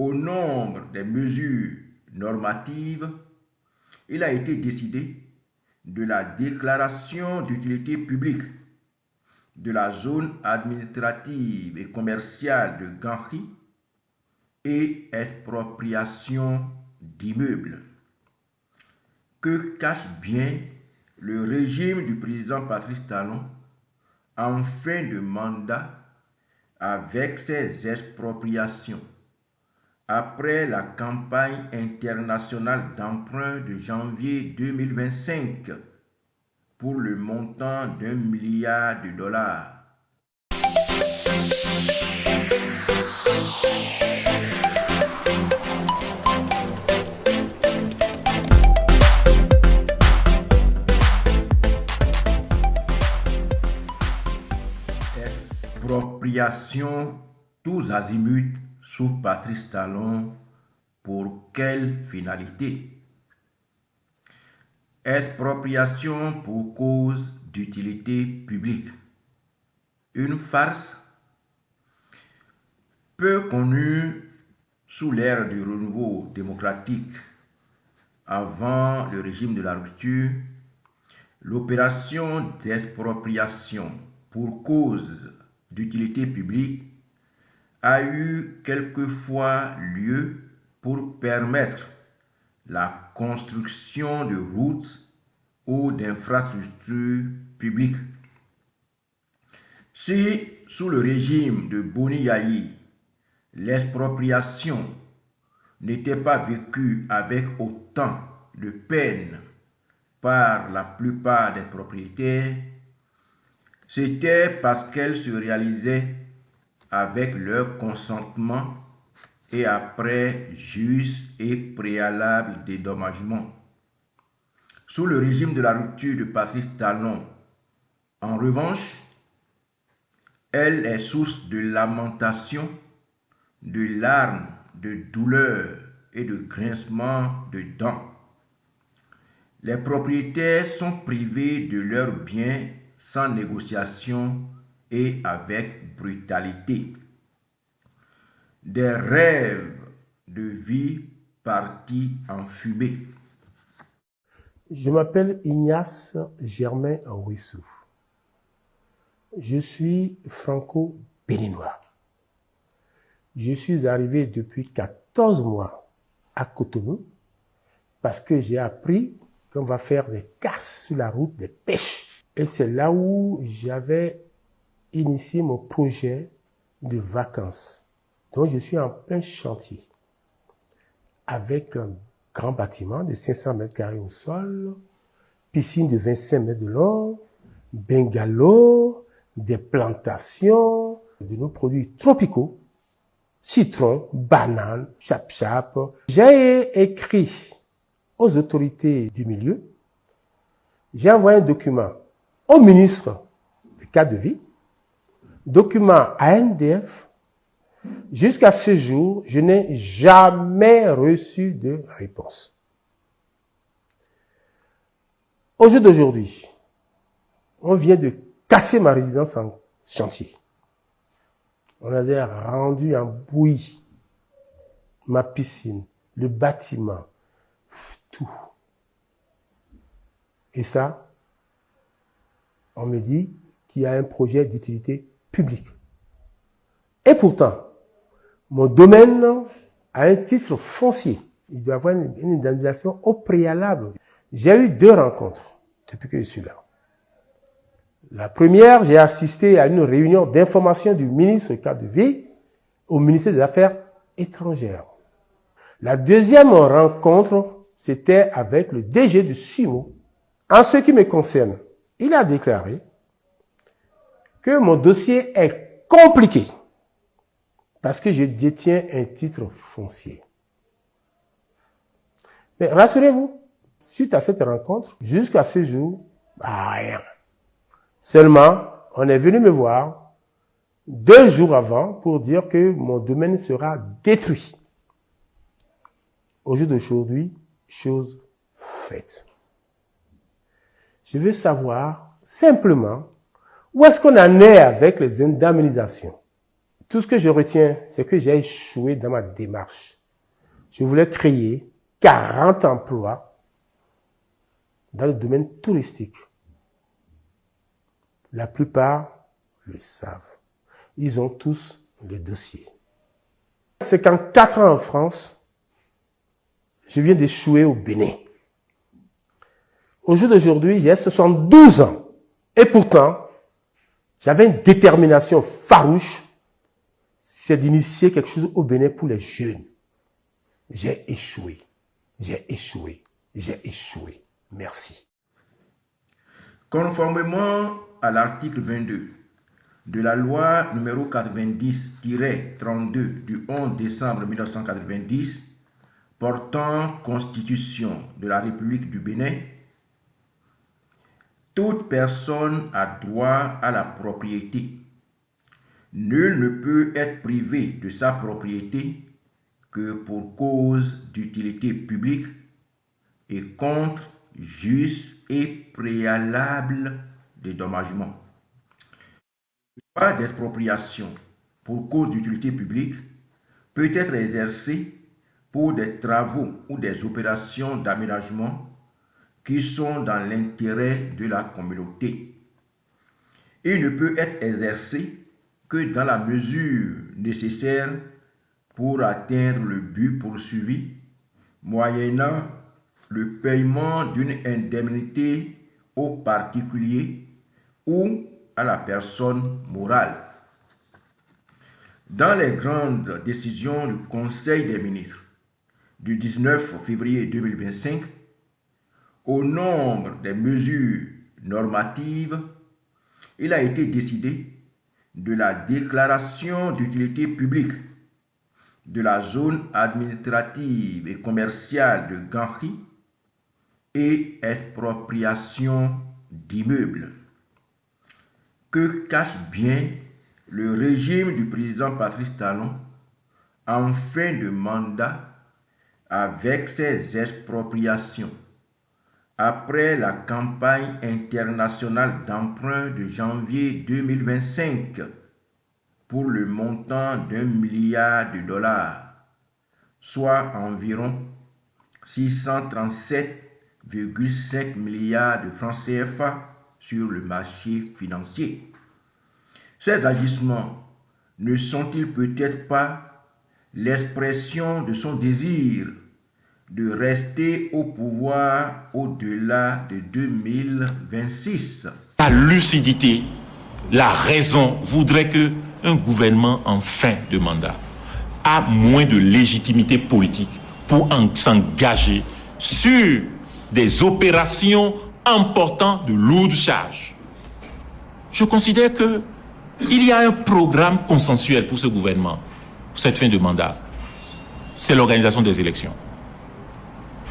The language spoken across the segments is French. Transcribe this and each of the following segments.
au nombre des mesures normatives, il a été décidé de la déclaration d'utilité publique de la zone administrative et commerciale de Ganri et expropriation d'immeubles. Que cache bien le régime du président Patrice Talon en fin de mandat avec ses expropriations après la campagne internationale d'emprunt de janvier 2025 pour le montant d'1 milliard de dollars. Expropriation tous azimuts sous Patrice Talon, pour quelle finalité? Expropriation pour cause d'utilité publique. Une farce peu connue sous l'ère du renouveau démocratique. Avant le régime de la rupture, l'opération d'expropriation pour cause d'utilité publique a eu quelquefois lieu pour permettre la construction de routes ou d'infrastructures publiques. Si, sous le régime de Boni Yayi, l'expropriation n'était pas vécue avec autant de peine par la plupart des propriétaires, c'était parce qu'elle se réalisait avec leur consentement et après juste et préalable dédommagement. Sous le régime de la rupture de Patrice Talon, en revanche, elle est source de lamentation, de larmes, de douleur et de grincement de dents. Les propriétaires sont privés de leurs biens sans négociation et avec brutalité. Des rêves de vie partis en fumée. Je m'appelle Ignace Germain Ouissou. Je suis franco-béninois. Je suis arrivé depuis 14 mois à Cotonou parce que j'ai appris qu'on va faire des casses sur la route des pêches. Et c'est là où j'avais initié mon projet de vacances. Donc je suis en plein chantier avec un grand bâtiment de 500 mètres carrés au sol, piscine de 25 mètres de long, bungalow, des plantations de nos produits tropicaux, citron, banane, chap-chap. J'ai écrit aux autorités du milieu, j'ai envoyé un document au ministre de cadre de vie, document à NDF. Jusqu'à ce jour, je n'ai jamais reçu de réponse. Au jour d'aujourd'hui, on vient de casser ma résidence en chantier. On a rendu en bouillie ma piscine, le bâtiment, tout. Et ça, on me dit qu'il y a un projet d'utilité publique. Et pourtant, mon domaine a un titre foncier. Il doit avoir une indemnisation au préalable. J'ai eu 2 rencontres depuis que je suis là. La première, j'ai assisté à une réunion d'information du ministre du cadre de vie au ministère des Affaires étrangères. La deuxième rencontre, c'était avec le DG de Sumo. En ce qui me concerne, il a déclaré que mon dossier est compliqué parce que je détiens un titre foncier. Mais rassurez-vous, suite à cette rencontre, jusqu'à ce jour, rien. Seulement, on est venu me voir 2 jours avant pour dire que mon domaine sera détruit. Au jour d'aujourd'hui, chose faite. Je veux savoir simplement où est-ce qu'on en est avec les indemnisations. Tout ce que je retiens, c'est que j'ai échoué dans ma démarche. Je voulais créer 40 emplois dans le domaine touristique. La plupart le savent. Ils ont tous les dossiers. C'est qu'en 4 ans en France, je viens d'échouer au Bénin. Au jour d'aujourd'hui, j'ai 72 ans. Et pourtant, j'avais une détermination farouche, c'est d'initier quelque chose au Bénin pour les jeunes. J'ai échoué. J'ai échoué. J'ai échoué. Merci. Conformément à l'article 22 de la loi numéro 90-32 du 11 décembre 1990 portant Constitution de la République du Bénin, toute personne a droit à la propriété. Nul ne peut être privé de sa propriété que pour cause d'utilité publique et contre juste et préalable dédommagement. Le droit d'expropriation pour cause d'utilité publique peut être exercé pour des travaux ou des opérations d'aménagement qui sont dans l'intérêt de la communauté. Il ne peut être exercé que dans la mesure nécessaire pour atteindre le but poursuivi, moyennant le paiement d'une indemnité au particulier ou à la personne morale. Dans les grandes décisions du Conseil des ministres du 19 février 2025, au nombre des mesures normatives, il a été décidé de la déclaration d'utilité publique de la zone administrative et commerciale de Ganri et expropriation d'immeubles. Que cache bien le régime du président Patrice Talon en fin de mandat avec ses expropriations après la campagne internationale d'emprunt de janvier 2025 pour le montant d'1 milliard de dollars, soit environ 637,5 milliards de francs CFA sur le marché financier. Ces agissements ne sont-ils peut-être pas l'expression de son désir de rester au pouvoir au-delà de 2026? La lucidité, la raison voudrait que un gouvernement en fin de mandat a moins de légitimité politique pour s'engager sur des opérations emportant de lourdes charges. Je considère que il y a un programme consensuel pour ce gouvernement, pour cette fin de mandat. C'est l'organisation des élections.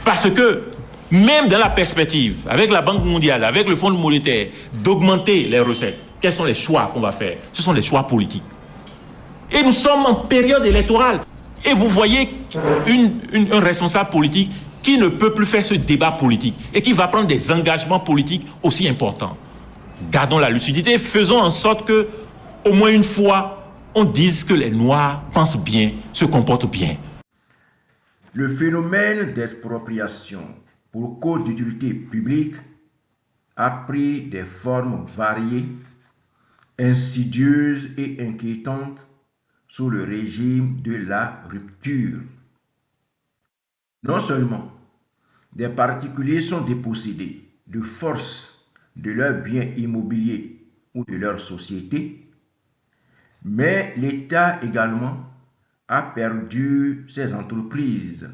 Parce que, même dans la perspective, avec la Banque mondiale, avec le Fonds monétaire, d'augmenter les recettes, quels sont les choix qu'on va faire? Ce sont les choix politiques. Et nous sommes en période électorale. Et vous voyez un responsable politique qui ne peut plus faire ce débat politique et qui va prendre des engagements politiques aussi importants. Gardons la lucidité et faisons en sorte que, au moins une fois, on dise que les Noirs pensent bien, se comportent bien. Le phénomène d'expropriation pour cause d'utilité publique a pris des formes variées, insidieuses et inquiétantes sous le régime de la rupture. Non seulement des particuliers sont dépossédés de force de leurs biens immobiliers ou de leur société, mais l'État également a perdu ses entreprises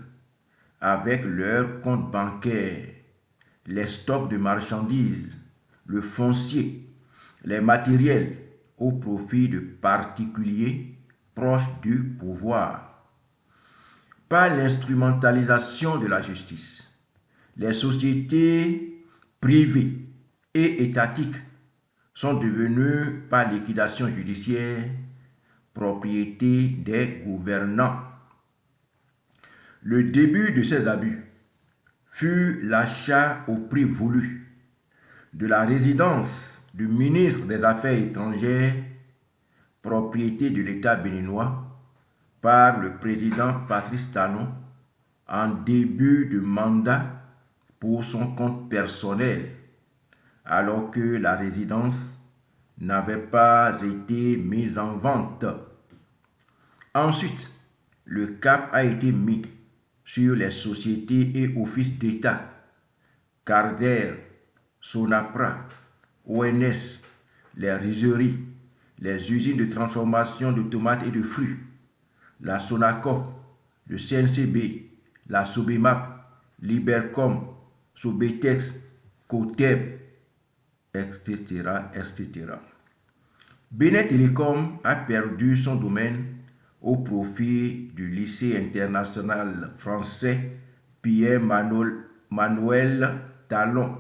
avec leurs comptes bancaires, les stocks de marchandises, le foncier, les matériels au profit de particuliers proches du pouvoir. Par l'instrumentalisation de la justice, les sociétés privées et étatiques sont devenues par liquidation judiciaire propriété des gouvernants. Le début de ces abus fut l'achat au prix voulu de la résidence du ministre des Affaires étrangères propriété de l'État béninois par le président Patrice Talon en début de mandat pour son compte personnel, alors que la résidence n'avait pas été mise en vente. Ensuite, le cap a été mis sur les sociétés et offices d'État, Carder, Sonapra, ONS, les rizeries, les usines de transformation de tomates et de fruits, la Sonacop, le CNCB, la Sobemap, Libercom, Sobetex, Coteb, etc., etc. Benin Telecom a perdu son domaine au profit du lycée international français Pierre-Manuel Talon.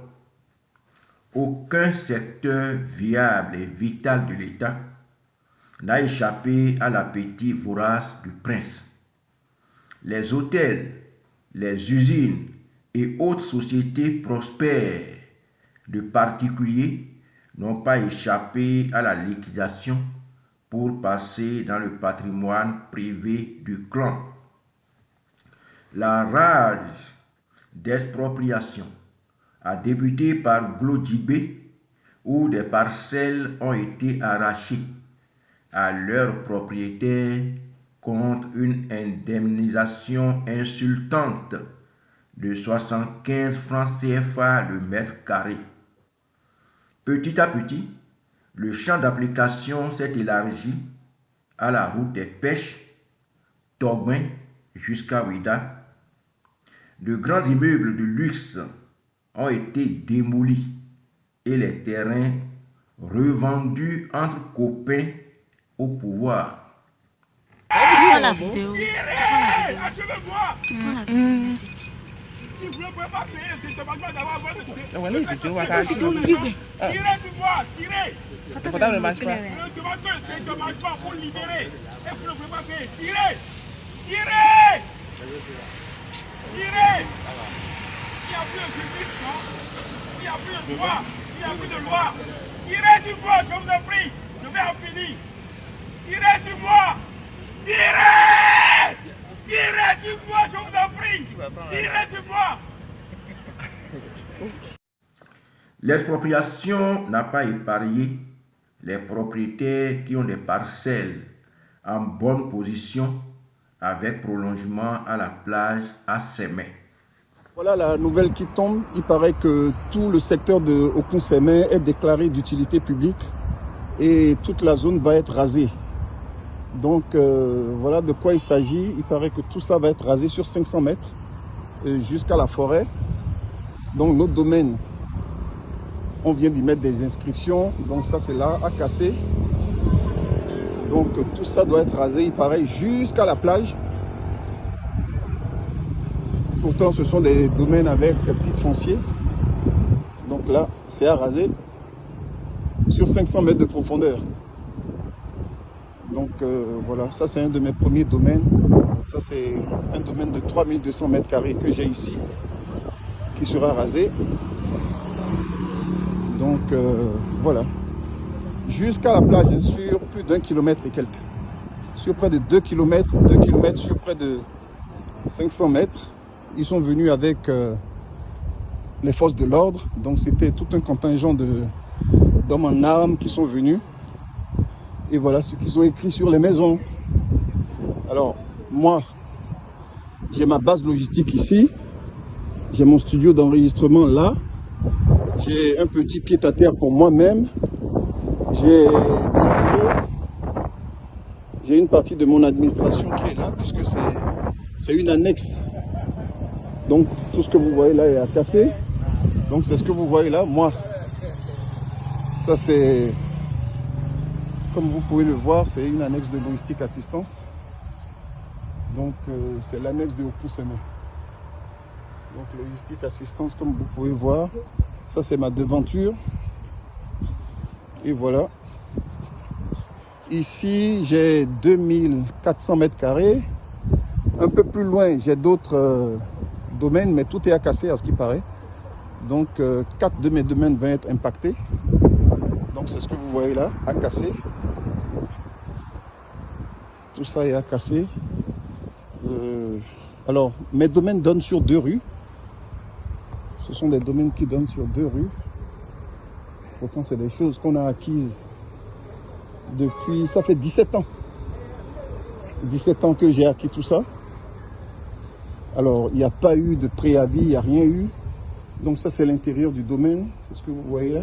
Aucun secteur viable et vital de l'État n'a échappé à l'appétit vorace du prince. Les hôtels, les usines et autres sociétés prospères de particuliers n'ont pas échappé à la liquidation pour passer dans le patrimoine privé du clan. La rage d'expropriation a débuté par Glodjibé, où des parcelles ont été arrachées à leurs propriétaires contre une indemnisation insultante de 75 francs CFA le mètre carré. Petit à petit, le champ d'application s'est élargi à la route des pêches, Togbin jusqu'à Ouida. De grands immeubles de luxe ont été démolis et les terrains revendus entre copains au pouvoir. Prends la vidéo. Si vous ne pouvez pas payer le dédommagement d'avoir volé le tirez. Le dédommagement pour libérer. Et vous ne pouvez pas payer. Tirez. Il n'y a plus de justice, non? Il n'y a plus de droit. Il n'y a plus de loi. Tirez sur moi, je vous en prie. Je vais en finir. Tirez sur moi. Tirez sur moi, je vous en prie. Tirez sur moi. L'expropriation n'a pas épargné les propriétaires qui ont des parcelles en bonne position avec prolongement à la plage à Sémé. Voilà la nouvelle qui tombe. Il paraît que tout le secteur de Okun-Sémé est déclaré d'utilité publique et toute la zone va être rasée. Donc voilà de quoi il s'agit. Il paraît que tout ça va être rasé sur 500 mètres jusqu'à la forêt. Donc notre domaine, on vient d'y mettre des inscriptions. Donc ça c'est là à casser. Donc tout ça doit être rasé, il paraît, jusqu'à la plage. Pourtant ce sont des domaines avec petits fonciers. Donc là c'est à raser sur 500 mètres de profondeur. Donc voilà, ça c'est un de mes premiers domaines. Ça c'est un domaine de 3200 mètres carrés que j'ai ici, qui sera rasé. Donc voilà, jusqu'à la plage, hein, sur plus d'1 kilomètre et quelques. Sur près de 2 km sur près de 500 mètres. Ils sont venus avec les forces de l'ordre. Donc c'était tout un contingent d'hommes en armes qui sont venus. Et voilà ce qu'ils ont écrit sur les maisons. Alors, moi, j'ai ma base logistique ici. J'ai mon studio d'enregistrement là. J'ai un petit pied-à-terre pour moi-même. J'ai des bureaux. J'ai une partie de mon administration qui est là, puisque c'est une annexe. Donc, tout ce que vous voyez là est à casser. Donc, c'est ce que vous voyez là. Moi, ça c'est... Comme vous pouvez le voir, c'est une annexe de logistique assistance. Donc, c'est l'annexe de Okun-Sémé. Donc, logistique assistance, comme vous pouvez voir. Ça, c'est ma devanture. Et voilà. Ici, j'ai 2400 mètres carrés. Un peu plus loin, j'ai d'autres domaines, mais tout est à casser à ce qui paraît. Donc, 4 de mes domaines vont être impactés. Donc, c'est ce que vous voyez là, à casser. Tout ça est à casser. Alors, mes domaines donnent sur 2 rues. Ce sont des domaines qui donnent sur 2 rues. Pourtant, c'est des choses qu'on a acquises depuis... Ça fait 17 ans. 17 ans que j'ai acquis tout ça. Alors, il n'y a pas eu de préavis, il n'y a rien eu. Donc ça, c'est l'intérieur du domaine. C'est ce que vous voyez là.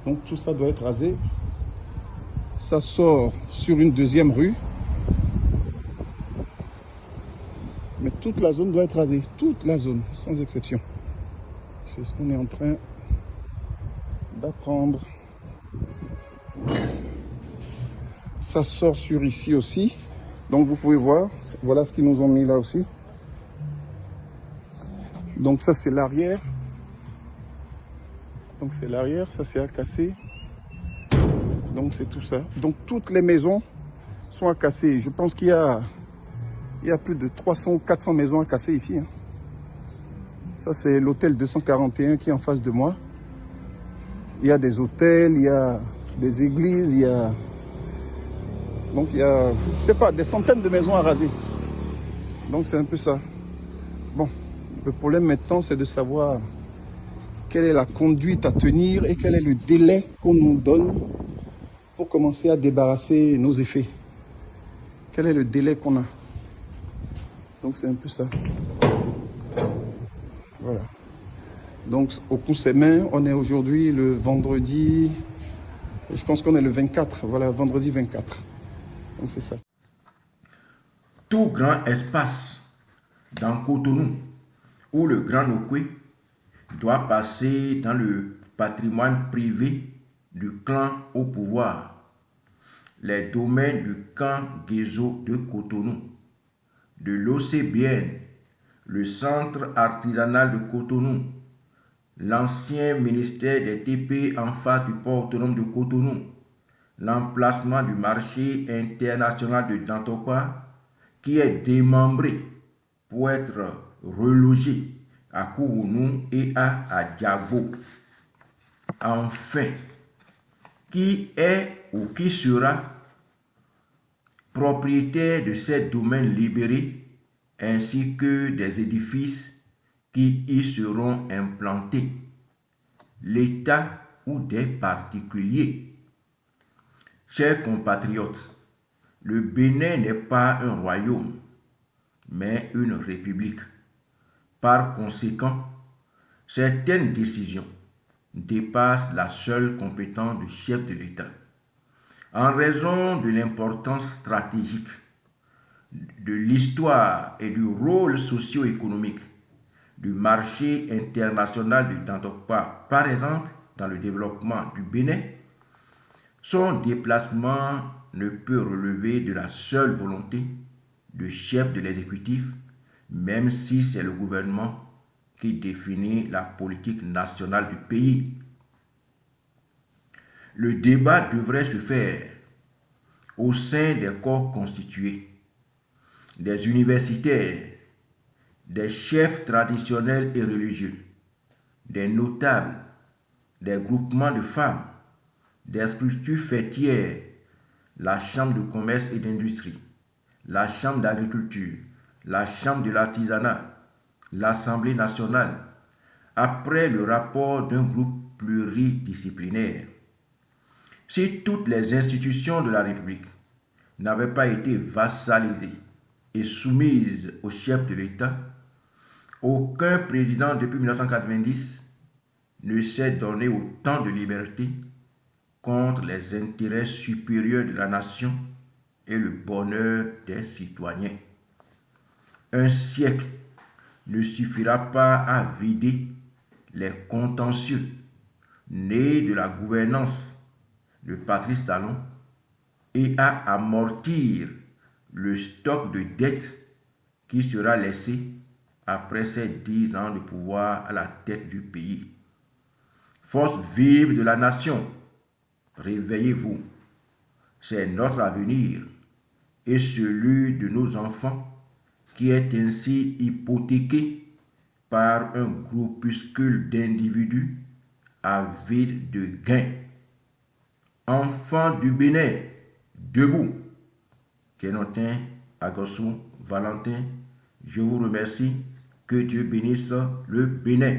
Donc tout ça doit être rasé. Ça sort sur une 2e rue. Mais toute la zone doit être rasée. Toute la zone, sans exception. C'est ce qu'on est en train d'apprendre. Ça sort sur ici aussi. Donc vous pouvez voir, voilà ce qu'ils nous ont mis là aussi. Donc ça c'est l'arrière. Donc c'est l'arrière, ça c'est à casser. Donc c'est tout ça. Donc toutes les maisons sont à casser. Je pense qu'il y a plus de 300 ou 400 maisons à casser ici. Ça c'est l'hôtel 241 qui est en face de moi. Il y a des hôtels, il y a des églises, il y a... Donc il y a, je sais pas, des centaines de maisons à raser. Donc c'est un peu ça. Bon, le problème maintenant c'est de savoir quelle est la conduite à tenir et quel est le délai qu'on nous donne pour commencer à débarrasser nos effets. Quel est le délai qu'on a? Donc c'est un peu ça. Voilà. Donc au Coussemain, on est aujourd'hui le vendredi, je pense qu'on est le 24, voilà, vendredi 24. Donc c'est ça. Tout grand espace dans Cotonou où le Grand Nokoué doit passer dans le patrimoine privé du clan au pouvoir. Les domaines du camp Guézo de Cotonou, de l'OCBN, le centre artisanal de Cotonou, l'ancien ministère des TP en face du port autonome de Cotonou, l'emplacement du marché international de Dantokwa qui est démembré pour être relogé à Kourounou et à Adjagbo. Enfin, qui est ou qui sera propriétaire de ces domaines libérés ainsi que des édifices qui y seront implantés? L'État ou des particuliers? Chers compatriotes, le Bénin n'est pas un royaume, mais une république. Par conséquent, certaines décisions dépassent la seule compétence du chef de l'État. En raison de l'importance stratégique, de l'histoire et du rôle socio-économique du marché international du Dantokpa, par exemple, dans le développement du Bénin, son déplacement ne peut relever de la seule volonté du chef de l'exécutif, même si c'est le gouvernement qui définit la politique nationale du pays. Le débat devrait se faire au sein des corps constitués, des universitaires, des chefs traditionnels et religieux, des notables, des groupements de femmes, des structures fêtières, la Chambre de commerce et d'industrie, la Chambre d'agriculture, la Chambre de l'artisanat, l'Assemblée nationale, après le rapport d'un groupe pluridisciplinaire. Si toutes les institutions de la République n'avaient pas été vassalisées et soumises au chef de l'État, aucun président depuis 1990 ne s'est donné autant de liberté contre les intérêts supérieurs de la nation et le bonheur des citoyens. Un siècle ne suffira pas à vider les contentieux nés de la gouvernance de Patrice Talon et à amortir le stock de dettes qui sera laissé après ces 10 ans de pouvoir à la tête du pays. Force vive de la nation, réveillez-vous. C'est notre avenir et celui de nos enfants qui est ainsi hypothéqué par un groupuscule d'individus avides de gains. Enfants du Bénin, debout, Kenotin, Agossou, Valentin, je vous remercie. Que Dieu bénisse le Bénin.